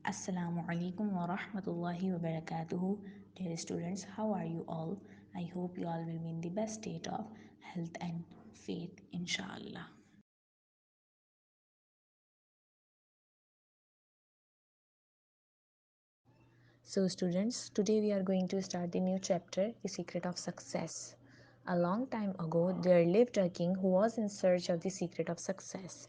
Assalamu alaikum wa rahmatullahi wa barakatuhu. Dear students, how are you all? I hope you all will be in the best state of health and faith, inshallah. So, students, today we are going to start the new chapter, The Secret of Success. A long time ago, there lived a king who was in search of the secret of success.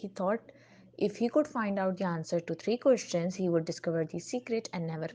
He thought if he could find out the answer to 3 questions, he would discover the secret and never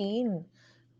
3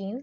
3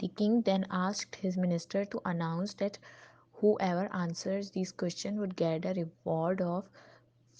The king then asked his minister to announce that whoever answers these questions would get a reward of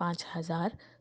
5,000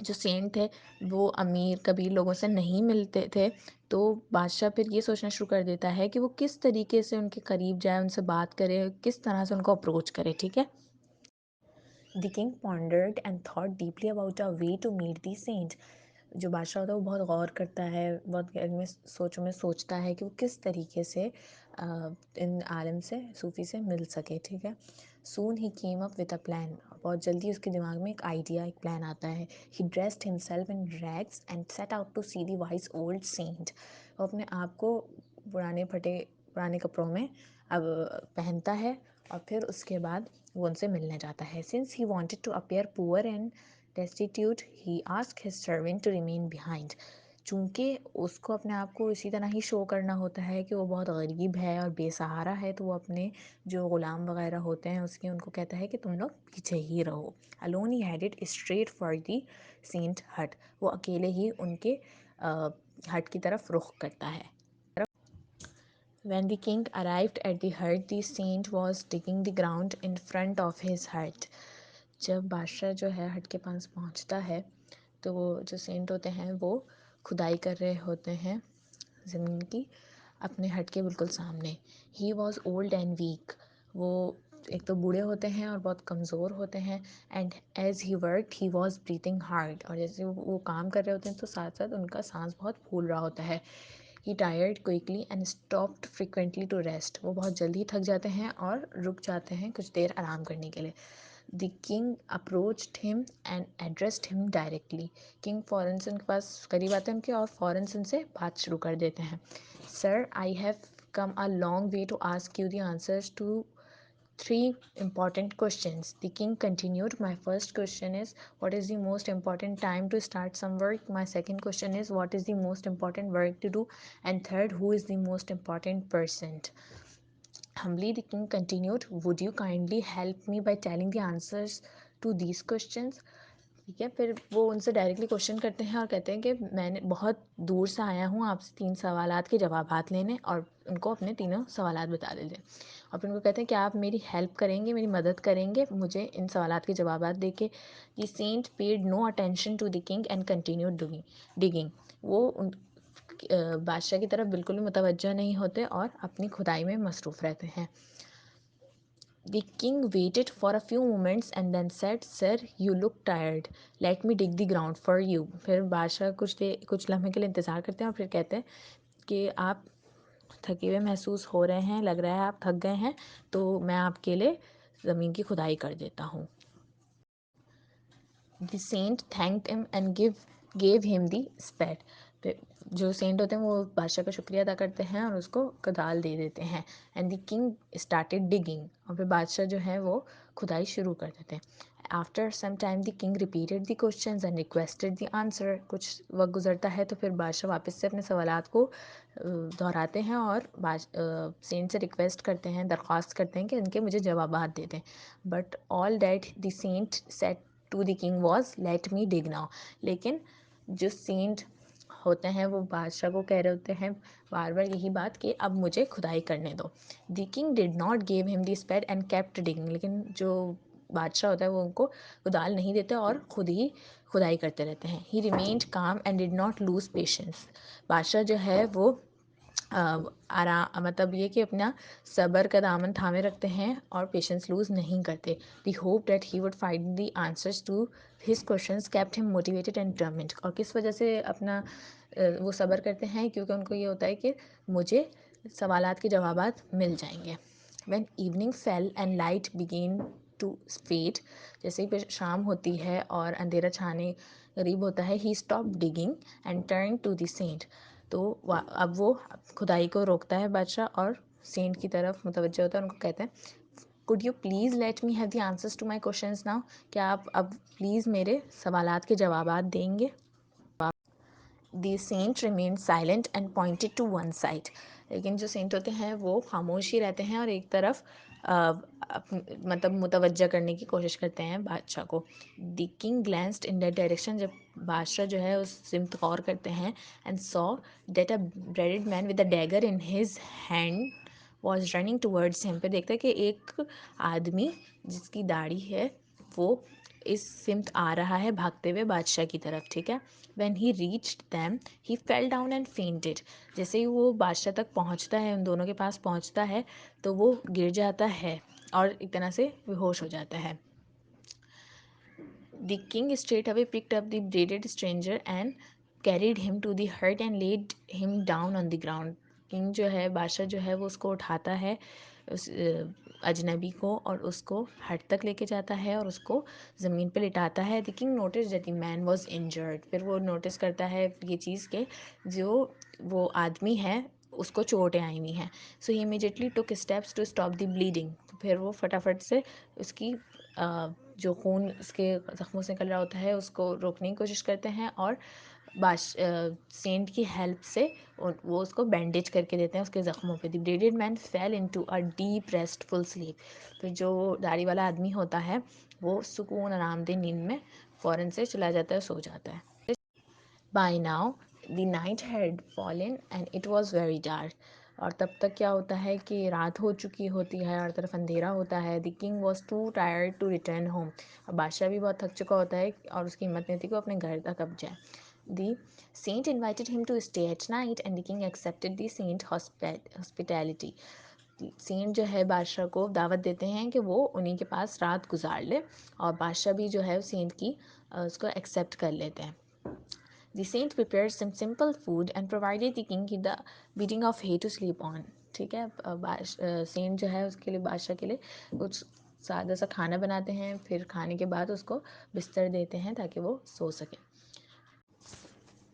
جو Saint تھے وہ امیر کبیر لوگوں سے نہیں ملتے تھے، تو بادشاہ پھر یہ سوچنا شروع کر دیتا ہے کہ وہ کس طریقے سے ان کے قریب جائے، ان سے بات کرے، کس طرح سے ان کو اپروچ کرے. ٹھیک ہے. The king pondered and thought deeply about a way to meet the saint. جو بادشاہ ہوتا ہے وہ بہت غور کرتا ہے، بہت گہرائی میں سوچوں میں سوچتا ہے کہ وہ کس طریقے سے ان عالم سے، صوفی سے مل سکے. ٹھیک ہے. Soon he came up with a plan. بہت جلدی اس کے دماغ میں ایک آئیڈیا، ایک پلان آتا ہے. He dressed himself in rags and set out to see the wise old saint. وہ اپنے آپ کو پرانے کپڑوں میں اب پہنتا ہے اور پھر اس کے بعد وہ ان سے ملنے جاتا ہے. Since he wanted to appear poor and destitute he ask his servant to remain behind. چونکہ اس کو اپنے آپ کو اسی طرح ہی شو کرنا ہوتا ہے کہ وہ بہت غریب ہے اور بے سہارا ہے، تو وہ اپنے جو غلام وغیرہ ہوتے ہیں اس کے ان کو کہتا ہے کہ تم لوگ پیچھے ہی رہو. Alone he headed straight for the saint hut. وہ اکیلے ہی ان کے ہٹ کی طرف رخ کرتا ہے. When the king arrived at the hut, the saint was digging the ground in front of his hut. جب بادشاہ جو ہے ہٹ کے پاس پہنچتا ہے تو جو سینٹ ہوتے ہیں وہ کھدائی کر رہے ہوتے ہیں زمین کی اپنے ہٹ کے بالکل سامنے. He was old and weak. وہ ایک تو بوڑھے ہوتے ہیں اور بہت کمزور ہوتے ہیں. And as he worked he was breathing hard. اور جیسے وہ کام کر رہے ہوتے ہیں تو ساتھ ساتھ ان کا سانس بہت پھول رہا ہوتا ہے. He tired quickly and stopped frequently to rest. وہ بہت جلدی تھک جاتے ہیں اور رک جاتے ہیں کچھ دیر آرام کرنے کے لیے. دی کنگ اپروچڈ ہم اینڈ ایڈریسڈ ہم ڈائریکٹلی. کنگ فوراً سے ان کے پاس قریب آتے ہیں ان کے اور فوراً سے ان سے بات شروع کر دیتے ہیں. Sir I have come a long way to ask you the answers to 3 important questions. The king continued. My first question is, what is the most important time to start some work? My second question is, what is the most important work to do? And third, who is the most important person? Humbly, the king continued, would you kindly help me by telling the answers to these questions? ٹھیک ہے. پھر وہ ان سے directly question کرتے ہیں اور کہتے ہیں کہ میں نے بہت دور سے آیا ہوں آپ سے 3 سوالات کے جوابات لینے، اور ان کو اپنے تینوں سوالات بتا دیتے ہیں. اور پھر ان کو کہتے ہیں کہ آپ میری ہیلپ کریں گے، میری مدد کریں گے مجھے ان سوالات کے جوابات دے کے. The saint paid no attention to the king and continue digging. وہ بادشاہ کی طرف بالکل بھی متوجہ نہیں ہوتے اور اپنی کھدائی میں مصروف رہتے ہیں. The king waited for a few moments and then said, Sir, you look tired. Let me dig the ground for you. پھر بادشاہ کچھ لمحے کے لیے انتظار کرتے ہیں اور پھر کہتے ہیں کہ آپ تھکے ہوئے محسوس ہو رہے ہیں، لگ رہا ہے آپ تھک گئے ہیں، تو میں آپ کے لیے زمین کی کھدائی کر دیتا ہوں. The saint thanked him and gave him the spade. جو سینٹ ہوتے ہیں وہ بادشاہ کا شکریہ ادا کرتے ہیں اور اس کو کدال دے دیتے ہیں. And the king started digging. اور پھر بادشاہ جو ہے وہ کھدائی شروع کر دیتے ہیں. After some time the king repeated the questions and requested the answer. کچھ وقت گزرتا ہے تو پھر بادشاہ واپس سے اپنے سوالات کو دہراتے ہیں اور سینٹ سے ریکویسٹ کرتے ہیں، درخواست کرتے ہیں کہ ان کے مجھے جوابات دے دیں. But all that the saint said to the king was let me dig now. لیکن جو سینٹ ہوتے ہیں وہ بادشاہ کو کہہ رہے ہوتے ہیں بار بار یہی بات کہ اب مجھے کھدائی کرنے دو. The king did not give him the spade and kept digging. لیکن جو بادشاہ ہوتا ہے وہ ان کو کدال نہیں دیتے اور خود ہی کھدائی کرتے رہتے ہیں. He remained calm and did not lose patience. بادشاہ جو ہے وہ مطلب یہ کہ اپنا صبر کا دامن تھامے رکھتے ہیں اور پیشنس لوز نہیں کرتے. The hope that he would find the answers to his questions kept him motivated and determined. اور کس وجہ سے اپنا وہ صبر کرتے ہیں؟ کیونکہ ان کو یہ ہوتا ہے کہ مجھے سوالات کے جوابات مل جائیں گے. When evening fell and light begin to fade. جیسے ہی پھر شام ہوتی ہے اور اندھیرا چھانے قریب ہوتا ہے. He stop digging and turn to the saint. تو اب وہ کھدائی کو روکتا ہے بادشاہ اور سینٹ کی طرف متوجہ ہوتا ہے. ان کو کہتے ہیں could you please let me have the answers to my questions now. کیا آپ اب پلیز میرے سوالات کے جوابات دیں گے؟ The saint remained silent and pointed to one side. لیکن جو سینٹ ہوتے ہیں وہ خاموش ہی رہتے ہیں اور ایک طرف مطلب متوجہ کرنے کی کوشش کرتے ہیں بادشاہ کو. The king glanced in that direction. جب بادشاہ جو ہے اس سمت غور کرتے ہیں and so that a bearded man with a dagger in his hand was running towards him. پہ دیکھتا ہے کہ ایک آدمی جس کی داڑھی ہے وہ اس سمت آ رہا ہے بھاگتے ہوئے بادشاہ کی طرف، ٹھیک ہے. When he reached them he fell down and fainted. جیسے ہی وہ بادشاہ تک پہنچتا ہے، ان دونوں کے پاس پہنچتا ہے تو وہ گر جاتا ہے اور ایک طرح سے بے ہوش ہو جاتا ہے. The king straightway picked up the bearded stranger and carried him to the hut and laid him down on the ground. King جو ہے، بادشاہ جو ہے، وہ اس کو اٹھاتا ہے، اس اجنبی کو، اور اس کو ہٹ تک لے کے جاتا ہے اور اس کو زمین پہ لٹاتا ہے. The king notice that the man was injured. پھر وہ نوٹس کرتا ہے یہ چیز کہ جو وہ آدمی ہے اس کو چوٹیں آئی ہوئی ہیں. So he immediately took steps to stop the bleeding. پھر وہ فٹافٹ سے اس کی جو خون اس کے زخموں سے نکل رہا ہوتا ہے اس کو روکنے کی کوشش کرتے ہیں، اور سینٹ کی ہیلپ سے وہ اس کو بینڈیج کر کے دیتے ہیں اس کے زخموں پہ. دی بلیڈیڈ مین فیل انٹو اے ڈیپ ریسٹفل سلیپ. پھر جو داڑھی والا آدمی ہوتا ہے وہ سکون آرام دہ نیند میں فوراً سے چلا جاتا ہے، سو جاتا ہے. By now the night had fallen and it was very dark. اور تب تک کیا ہوتا ہے کہ رات ہو چکی ہوتی ہے، ہر طرف اندھیرا ہوتا ہے. The king was too tired to return home. اور بادشاہ بھی بہت تھک چکا ہوتا ہے اور اس کی ہمت نہیں تھی کہ وہ اپنے گھر تک اب جائے. The saint invited him to stay at night and the king accepted the saint hospitality. Saint جو ہے بادشاہ کو دعوت دیتے ہیں کہ وہ انہیں کے پاس رات گزار لے، اور بادشاہ بھی جو ہے سینٹ کی اس کو ایکسیپٹ کر لیتے ہیں. The saint prepared some simple food and provided the king with the beating of hay to sleep on. ٹھیک ہے. سینٹ جو ہے اس کے لیے، بادشاہ کے لیے کچھ سادہ سا کھانا بناتے ہیں، پھر کھانے کے بعد اس کو بستر دیتے ہیں تاکہ وہ سو سکے.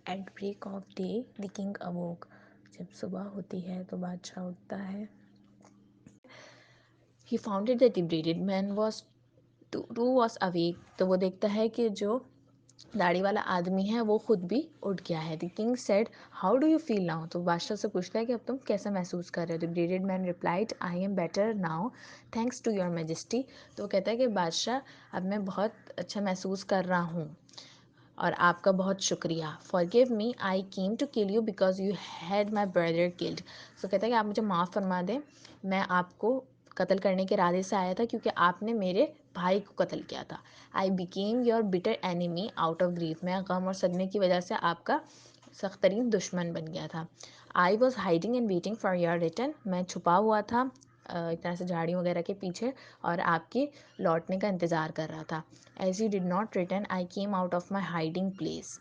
At break of day the king awoke. جب صبح ہوتی ہے تو بادشاہ اٹھتا ہے. He found that the bearded man was awake. تو وہ دیکھتا ہے کہ جو داڑھی والا آدمی ہے وہ خود بھی اٹھ گیا ہے. The king said how do you feel now. تو بادشاہ سے پوچھتا ہے کہ اب تم کیسا محسوس کر رہے ہو. The bearded man replied I am better now thanks to your majesty. تو وہ کہتا ہے کہ بادشاہ اب میں بہت اچھا محسوس کر رہا ہوں اور آپ کا بہت شکریہ. Forgive me I came to kill you because you had my brother killed. تو کہتا ہے کہ آپ مجھے معاف فرما دیں، میں آپ کو قتل کرنے کے ارادے سے آیا تھا کیونکہ آپ نے میرے بھائی کو قتل کیا تھا. I became your butter enemy out of grief. میں غم اور صدمے کی وجہ سے آپ کا سخت ترین دشمن بن گیا تھا. I was hiding and waiting for your return. میں چھپا ہوا تھا ایک طرح سے جھاڑیوں وغیرہ کے پیچھے اور آپ کی لوٹنے کا انتظار کر رہا تھا. As you did not return I came out of my hiding place.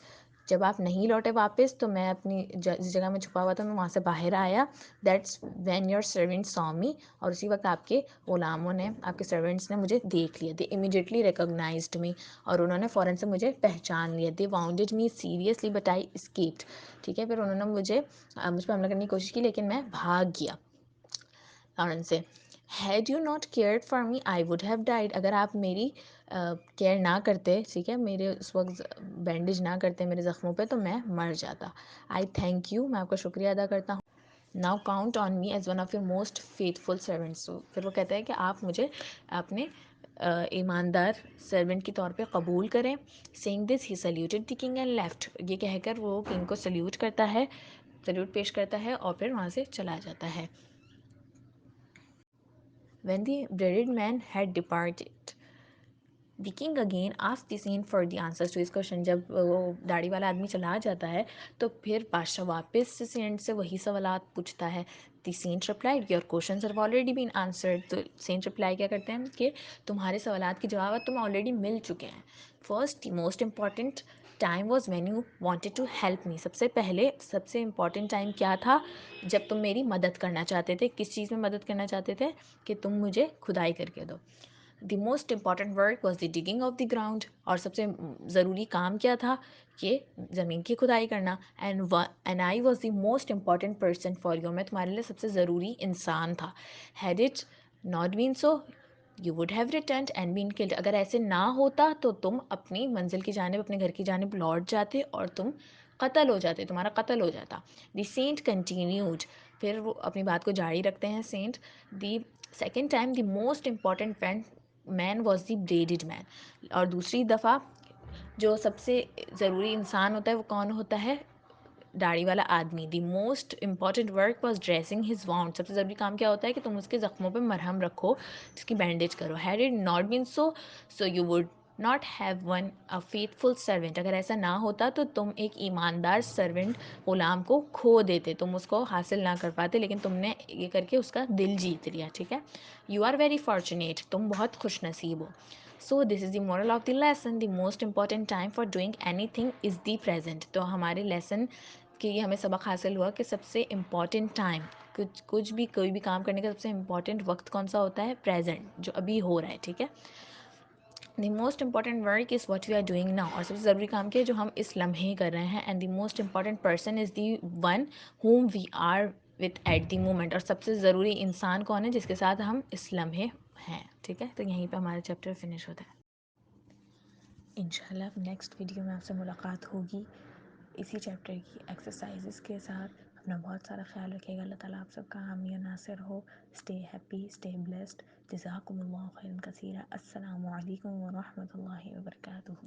جب آپ نہیں لوٹے واپس تو میں اپنی جس جگہ میں چھپا ہوا تھا میں وہاں سے باہر آیا. دیٹس وین یور سرونٹ سو می. اور اسی وقت آپ کے غلاموں نے، آپ کے سرونٹس نے مجھے دیکھ لیا. دے امیڈیٹلی ریکگنائزڈ می. اور انہوں نے فوراً سے مجھے پہچان لیا. دے واؤنڈیڈ می سیریسلی بٹ آئی اسکیپڈ. ٹھیک ہے. پھر انہوں نے مجھ پہ حملہ کرنے کی کوشش کی لیکن میں بھاگ گیا فوراً سے. Had you not cared for me I would have died. اگر آپ میری کیئر نہ کرتے، ٹھیک ہے، میرے اس وقت بینڈیج نہ کرتے میرے زخموں پہ، تو میں مر جاتا. I thank you. میں آپ کا شکریہ ادا کرتا ہوں. Now count on me as one of your most faithful servants. پھر وہ کہتا ہے کہ آپ مجھے اپنے ایماندار سرونٹ کے طور پہ قبول کریں. سینگ دس ہی سلیوٹڈ دی کنگ اینڈ لیفٹ. یہ کہہ کر وہ کنگ کو سلیوٹ کرتا ہے، سلیوٹ پیش کرتا ہے اور پھر وہاں سے چلا جاتا ہے. When the bearded man had departed, the king again asked the saint for the answers to his question. جب وہ داڑھی والا آدمی چلا جاتا ہے تو پھر بادشاہ واپس سے سینٹ سے وہی سوالات پوچھتا ہے. The saint replied your questions have already been answered. تو سینٹ رپلائی کیا کرتے ہیں کہ تمہارے سوالات کے جوابات تمہیں آلریڈی مل چکے ہیں. First the most important time was when you wanted to help me. سب سے پہلے سب سے امپورٹنٹ ٹائم کیا تھا؟ جب تم میری مدد کرنا چاہتے تھے. کس چیز میں مدد کرنا چاہتے تھے؟ کہ تم مجھے کھدائی کر کے دو. The most important work was the digging of the ground. اور سب سے ضروری کام کیا تھا؟ کہ زمین کی کھدائی کرنا. And I was the most important person for you. میں تمہارے لیے سب سے ضروری انسان تھا. Had it not been so you would have returned and been killed. اگر ایسے نہ ہوتا تو تم اپنی منزل کی جانب، اپنے گھر کی جانب لوٹ جاتے اور تم قتل ہو جاتے، تمہارا قتل ہو جاتا. The saint continued. پھر وہ اپنی بات کو جاری رکھتے ہیں saint. The second time the most important man was the bearded man. اور دوسری دفعہ جو سب سے ضروری انسان ہوتا ہے وہ کون ہوتا ہے؟ داڑھی والا آدمی. The most important work was dressing his wound. سب سے ضروری کام کیا ہوتا ہے کہ تم اس کے زخموں پہ مرہم رکھو، اس کی بینڈیج کرو. Had it not been so you would not have won a faithful servant. اگر ایسا نہ ہوتا تو تم ایک ایماندار سرونٹ غلام کو کھو دیتے, تم اس کو حاصل نہ کر پاتے, لیکن تم نے یہ کر کے اس کا دل جیت لیا. ٹھیک ہے, یو آر ویری فارچونیٹ, تم بہت خوش نصیب ہو. So this is the moral of the lesson, the most important time for doing anything is the present. تو ہمارے لیسن کہ یہ ہمیں سبق حاصل ہوا کہ سب سے امپورٹنٹ ٹائم, کچھ بھی کوئی بھی کام کرنے کا سب سے امپورٹنٹ وقت کون سا ہوتا ہے؟ پریزنٹ, جو ابھی ہو رہا ہے. ٹھیک ہے, the most important work is what we are doing now, اور سب سے ضروری کام کیا ہے جو ہم اس لمحے کر رہے ہیں. And the most important person is the one whom we are with at the moment, اور سب سے ضروری انسان کون ہے جس کے ساتھ ہم اس لمحے ہیں. ٹھیک ہے, تو یہیں پہ ہمارا چیپٹر فنش ہوتا ہے. انشاءاللہ اب نیکسٹ ویڈیو میں آپ سے ملاقات ہوگی اسی چیپٹر کی ایکسرسائزز کے ساتھ. اپنا بہت سارا خیال رکھیے گا. اللہ تعالیٰ آپ سب کا حامی و ناصر ہو. Stay happy, stay blessed. جزاکم اللہ خیرا کثیرا. السلام علیکم ورحمۃ اللہ وبرکاتہ.